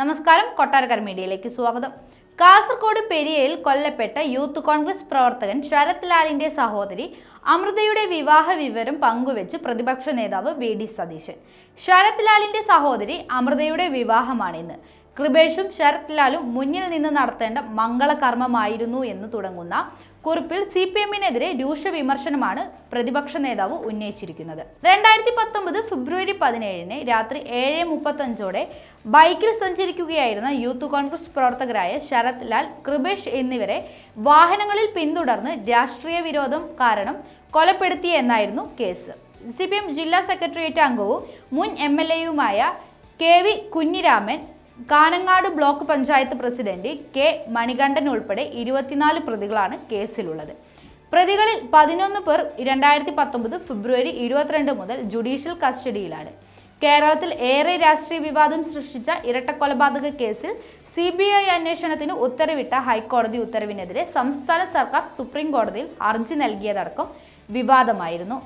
നമസ്കാരം, കൊട്ടാരക്കര മീഡിയയിലേക്ക് സ്വാഗതം. കാസർഗോഡ് പെരിയയിൽ കൊല്ലപ്പെട്ട യൂത്ത് കോൺഗ്രസ് പ്രവർത്തകൻ ശരത് ലാലിന്റെ സഹോദരി അമൃതയുടെ വിവാഹ വിവരം പങ്കുവെച്ച് പ്രതിപക്ഷ നേതാവ് വി.ഡി. സതീശൻ. ശരത് ലാലിന്റെ സഹോദരി അമൃതയുടെ വിവാഹമാണിന്ന്. കൃപേഷും ശരത് ലാലും മുന്നിൽ നിന്ന് നടത്തേണ്ട മംഗളകർമ്മമായിരുന്നു എന്ന് തുടങ്ങുന്ന കുറിപ്പിൽ CPM-നെതിരെ രൂക്ഷ വിമർശനമാണ് പ്രതിപക്ഷ നേതാവ് ഉന്നയിച്ചിരിക്കുന്നത്. 2019 ഫെബ്രുവരി 17 രാത്രി 7:35 ബൈക്കിൽ സഞ്ചരിക്കുകയായിരുന്ന യൂത്ത് കോൺഗ്രസ് പ്രവർത്തകരായ ശരത് ലാൽ, കൃപേഷ് എന്നിവരെ വാഹനങ്ങളിൽ പിന്തുടർന്ന് രാഷ്ട്രീയ വിരോധം കാരണം കൊലപ്പെടുത്തിയെന്നായിരുന്നു കേസ്. CPM ജില്ലാ സെക്രട്ടേറിയറ്റ് അംഗവും മുൻ MLA-യുമായ KV Kunhiraman, Kanangad block panchayat president K Manikandan ഉൾപ്പെടെ 24 പ്രതികളാണ് കേസിലുള്ളത്. പ്രതികളിൽ 11 പേർ 2019 ഫെബ്രുവരി 22 മുതൽ ജുഡീഷ്യൽ കസ്റ്റഡിയിലാണ്. കേരളത്തിൽ ഏറെ രാഷ്ട്രീയ വിവാദം സൃഷ്ടിച്ച ഇരട്ടക്കൊലപാതക കേസിൽ CBI അന്വേഷണത്തിന് ഉത്തരവിട്ട ഹൈക്കോടതി ഉത്തരവിനെതിരെ സംസ്ഥാന സർക്കാർ സുപ്രീം കോടതിയിൽ ഹർജി നൽകിയതടക്കം വിവാദമായിരുന്നു.